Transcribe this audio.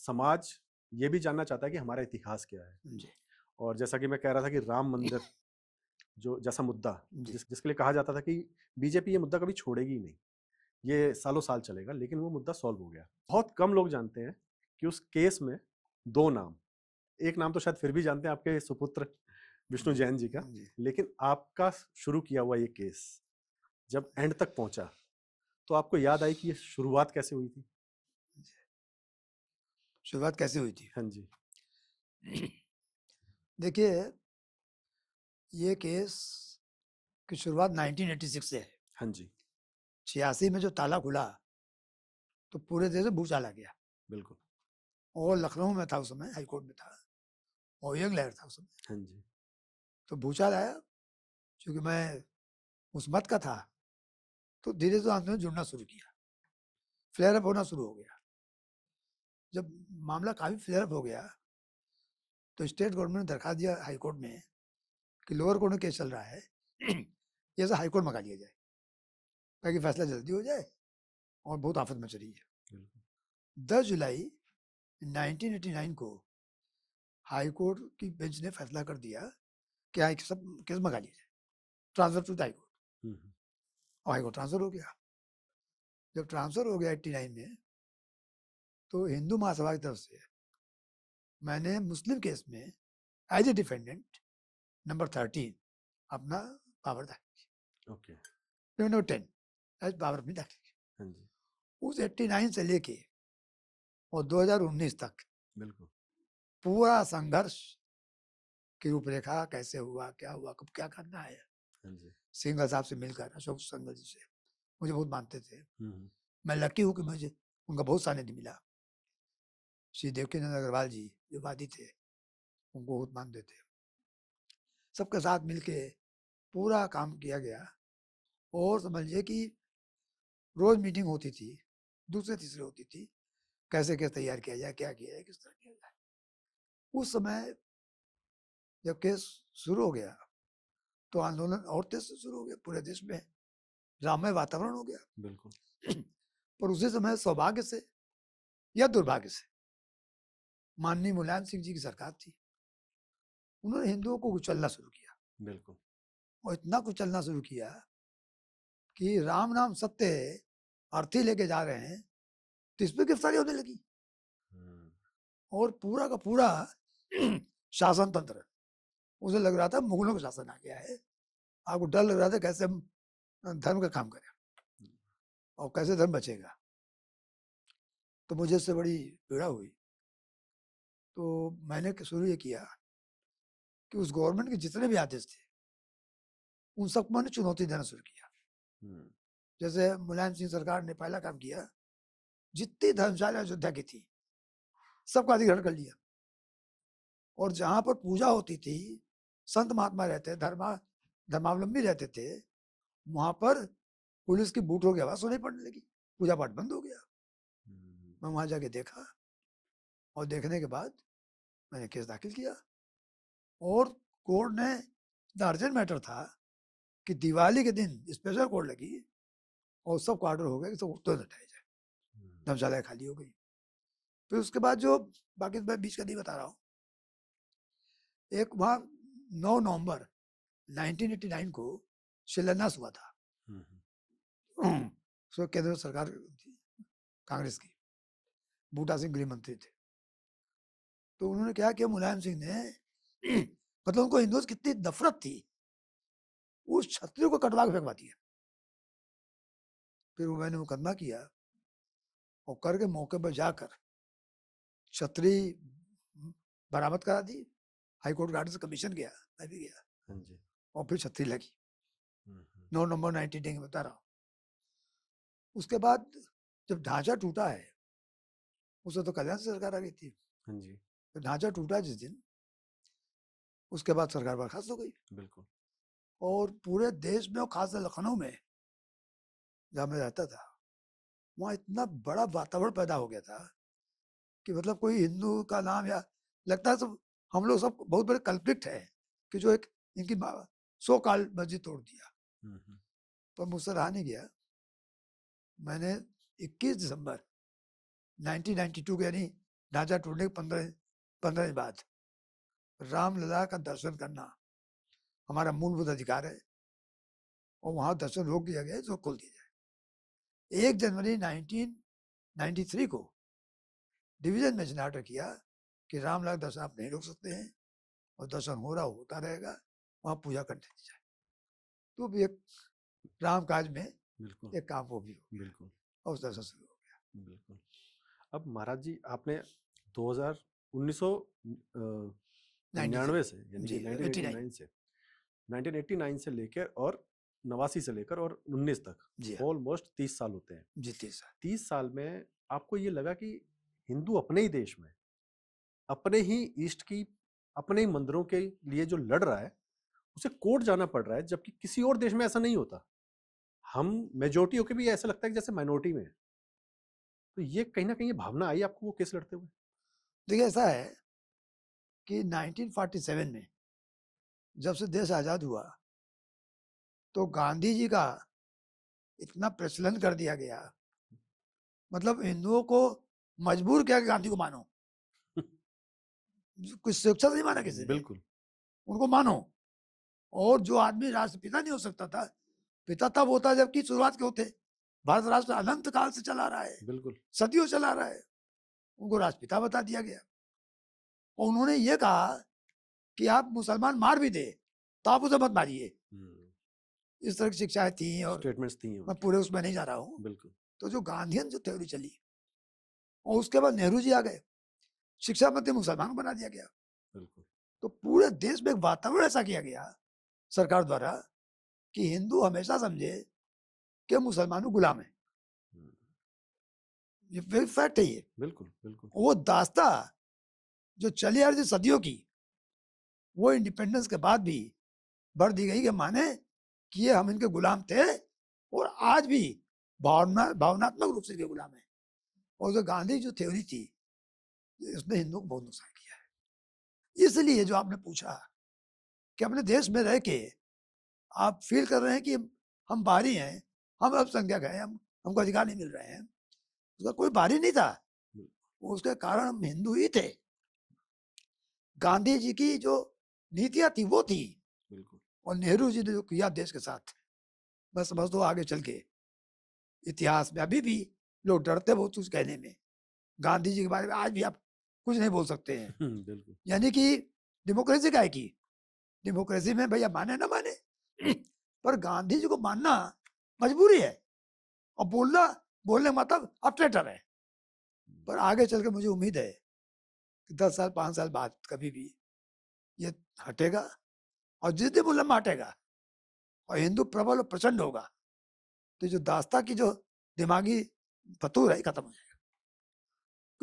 समाज ये भी जानना चाहता है कि हमारा इतिहास क्या है। जी और जैसा कि मैं कह रहा था कि राम मंदिर जो जैसा मुद्दा जी जिसके लिए कहा जाता था कि बीजेपी ये मुद्दा कभी छोड़ेगी ही नहीं, ये सालों साल चलेगा, लेकिन वो मुद्दा सॉल्व हो गया। बहुत कम लोग जानते हैं कि उस केस में 2 नाम, एक नाम तो शायद फिर भी जानते हैं, आपके सुपुत्र विष्णु जैन जी का, जी लेकिन आपका शुरू किया हुआ ये केस जब एंड तक पहुंचा, तो आपको याद आई कि ये शुरुआत कैसे हुई थी? शुरुआत कैसे हुई थी? हाँ जी। देखिए, ये केस की शुरुआत 1986 से है। हाँ जी। 86 में जो ताला खुला तो पूरे देश में भूचाल आ गया। बिल्कुल। और लखनऊ में था उस समय, हाई कोर्ट में था, और यंग लहर था उस समय। हाँ जी। तो भूचाल आया, क्योंकि मैं उस मत का था, तो धीरे से आंदोलन जुड़ना शुरू किया, फ्लेयर अप होना शुरू हो गया। जब मामला काफी फ्लेयर अप हो गया तो स्टेट गवर्नमेंट ने दरखास्त दिया हाई कोर्ट में कि लोअर कोर्ट में केस चल रहा है, ये सब हाई कोर्ट मंगा लिया जाए ताकि फैसला जल्दी हो जाए, और बहुत आफत मच रही है। 10 जुलाई 1989 को हाई कोर्ट की बेंच ने फैसला कर दिया कि हाई सब केस मंगा लिया जाए, ट्रांसफर टू हाई कोर्ट। और हाई कोर्ट ट्रांसफर हो गया। जब ट्रांसफर हो गया 89 में, तो हिंदू महासभा की तरफ से मैंने मुस्लिम केस में एज ए डिफेंडेंट नंबर 13 अपना पावर दाखिल ओके। किया, नंबर 10 एज पावर अपनी दाखिल की। हाँ जी। उस 89 से लेके और 2019 तक बिल्कुल। पूरा संघर्ष की रूपरेखा, कैसे हुआ, क्या हुआ, कब क्या करना है। हाँ जी। सिंघल साहब से मिलकर, अशोक सिंघल जी से मुझे बहुत मानते थे। हम्म। मैं लकी हूँ कि मुझे उनका बहुत सानिध्य मिला। श्री देवकीनंद अग्रवाल जी जो वादी थे, उनको बहुत मानते थे। सबके साथ मिलके पूरा काम किया गया। और समझिए कि रोज मीटिंग होती थी, दूसरे तीसरे होती थी, कैसे कैसे तैयार किया जाए, क्या किया जाए, किस तरह किया जाए। उस समय जब केस शुरू हो गया तो आंदोलन और तेज से शुरू हो गया, पूरे देश में राममय वातावरण हो गया। बिल्कुल। पर उसी समय सौभाग्य से या दुर्भाग्य से माननीय मुलायम सिंह जी की सरकार थी, उन्होंने हिंदुओं को कुचलना शुरू किया। बिल्कुल। और इतना कुचलना शुरू किया कि राम नाम सत्य है, अर्थी लेके जा रहे हैं, तो इस पर गिरफ्तारी होने लगी। और पूरा का पूरा शासन तंत्र, उसे लग रहा था मुगलों का शासन आ गया है। आपको डर लग रहा था कैसे हम धर्म का काम करें और कैसे धर्म बचेगा। तो मुझे इससे बड़ी पीड़ा हुई। तो मैंने शुरू ये किया कि उस गवर्नमेंट के जितने भी आदेश थे उन सबको मैंने चुनौती देना शुरू किया। जैसे मुलायम सिंह सरकार ने पहला काम किया, जितनी धर्मशाला अयोध्या की थी सबका अधिग्रहण कर लिया। और जहां पर पूजा होती थी, संत महात्मा रहते, धर्मावलंबी रहते थे, वहां पर पुलिस की बूटों की आवाज सुनाई पड़ने लगी, पूजा पाठ बंद हो गया। मैं वहां जाके देखा, और देखने के बाद मैंने केस दाखिल किया। और कोर्ट ने, अर्जेंट मैटर था कि दिवाली के दिन स्पेशल कोर्ट लगी और सबको ऑर्डर हो गया कि सब तुरंत हटाया जाए, धर्मशाला खाली हो गई। फिर उसके बाद जो बाकी मैं बीच का नहीं बता रहा हूँ, एक वहाँ 9 नवंबर 1989 को शिलान्यास हुआ था। उसमें केंद्र सरकार थी, कांग्रेस की, बूटा सिंह गृह मंत्री थे। तो उन्होंने क्या किया, मुलायम सिंह ने मतलब उनको हिंदुओं से कितनी नफरत थी, उस छतरी को कटवा के फेंकवा दिया। फिर वो मैंने मुकदमा किया और करके मौके पर जाकर छतरी बरामद करा दी। हाईकोर्ट गार्ड से कमीशन गया, मैं भी गया, हाँ जी। और फिर छतरी लगी। 9 नंबर 19 बता रहा हूँ। उसके बाद जब ढांचा टूटा है, उसे तो कल्याण से सरकार आ गई थी। हाँ जी। तो ढांचा टूटा जिस दिन, उसके बाद सरकार बर्खास्त हो गई। बिल्कुल। और पूरे देश में और खासकर लखनऊ में जहाँ मैं रहता था, वहाँ इतना बड़ा वातावरण पैदा हो गया था कि मतलब कोई हिंदू का नाम, या लगता है सब हम लोग सब बहुत बड़े कल्प्रिट है कि जो एक इनकी सो काल मस्जिद तोड़ दिया। पर मुझसे रहा नहीं गया। मैंने 21 दिसंबर 1992 के, यानी ढांचा टूटने के 15 दिन बाद रामलला का दर्शन करना हमारा मूलभूत अधिकार है, और वहां दर्शन रोक दिया गया है, जो खोल दिया जाए। 1 जनवरी 1993 को डिवीजन बेंच ने ऑर्डर किया कि रामलला दर्शन आप नहीं रोक सकते हैं, और दर्शन हो रहा होता रहेगा, वहां पूजा करने दी जाए। तो भी एक राम काज में बिल्कुल एक काम वो भी हो गया, बिल्कुल और उस दर्शन शुरू हो गया। बिल्कुल। अब महाराज जी आपने 1999 से यानी जी, कि 1989 से लेकर और 89 से लेकर और 19 तक जी हाँ, ऑलमोस्ट 30 साल होते हैं। जी 30 साल। 30 साल में आपको ये लगा कि हिंदू अपने ही देश में अपने ही ईस्ट की अपने ही मंदिरों के लिए जो लड़ रहा है उसे कोर्ट जाना पड़ रहा है, जबकि किसी और देश में ऐसा नहीं होता। हम मेजोरिटी होकर भी ऐसा लगता है कि जैसे माइनॉरिटी में है। तो ये कहीं ना कहीं ये भावना आई आपको वो केस लड़ते हुए? देखिए ऐसा है कि 1947 में जब से देश आजाद हुआ, तो गांधी जी का इतना प्रचलन कर दिया गया, मतलब हिंदुओं को मजबूर किया कि गांधी को मानो। कुछ शिक्षा नहीं माना किसी ने, बिल्कुल उनको मानो। और जो आदमी राष्ट्रपिता नहीं हो सकता था, पिता तब होता जबकि शुरुआत के होते। भारत राष्ट्र अनंत काल से चला रहा है, बिल्कुल सदियों चला रहा है, उनको राष्ट्रपिता बता दिया गया। और उन्होंने ये कहा कि आप मुसलमान मार भी दे तो आप उसे मत मारिए। इस तरह की शिक्षाएं थी, और स्टेटमेंट्स थी मैं उनकी। पूरे उसमें नहीं जा रहा हूँ। बिल्कुल तो जो गांधीयन जो थ्योरी चली, और उसके बाद नेहरू जी आ गए, शिक्षा मंत्री मुसलमान बना दिया गया। बिल्कुल तो पूरे देश में एक वातावरण ऐसा किया गया सरकार द्वारा कि हिंदू हमेशा समझे कि मुसलमानों गुलाम है। ये फैक्ट है ये। बिल्कुल बिल्कुल वो दास्ता जो चली आ रही थी सदियों की, वो इंडिपेंडेंस के बाद भी भर दी गई कि माने कि ये हम इनके गुलाम थे, और आज भी भावनात्मक रूप से इनके गुलाम है। और जो गांधी जो थ्योरी थी, उसने हिंदुओं को बहुत नुकसान किया है। इसलिए जो आपने पूछा कि अपने देश में रह के आप फील कर रहे हैं कि हम बाहरी हैं, हम अल्पसंख्यक हैं, हमको अधिकार नहीं मिल रहे हैं, उसका कोई बाहरी नहीं था। उसके कारण हम हिंदू ही थे। गांधी जी की जो नीतियां थी वो थी, बिल्कुल और नेहरू जी ने जो किया देश के साथ, मैं समझता हूँ आगे चल के इतिहास में अभी भी लोग डरते बहुत कुछ कहने में। गांधी जी के बारे में आज भी आप कुछ नहीं बोल सकते हैं। बिल्कुल यानी कि डेमोक्रेसी क्या है की, डेमोक्रेसी में भैया माने ना माने, पर गांधी जी को मानना मजबूरी है, और बोलने का मतलब अब ट्रेटर है। पर आगे चल के मुझे उम्मीद है कि 10 साल 5 साल बाद कभी भी ये हटेगा, और जिस दिन वो लम्बा हटेगा और हिंदू प्रबल और प्रचंड होगा, तो जो दास्ता की जो दिमागी फतूर है खत्म हो जाएगा।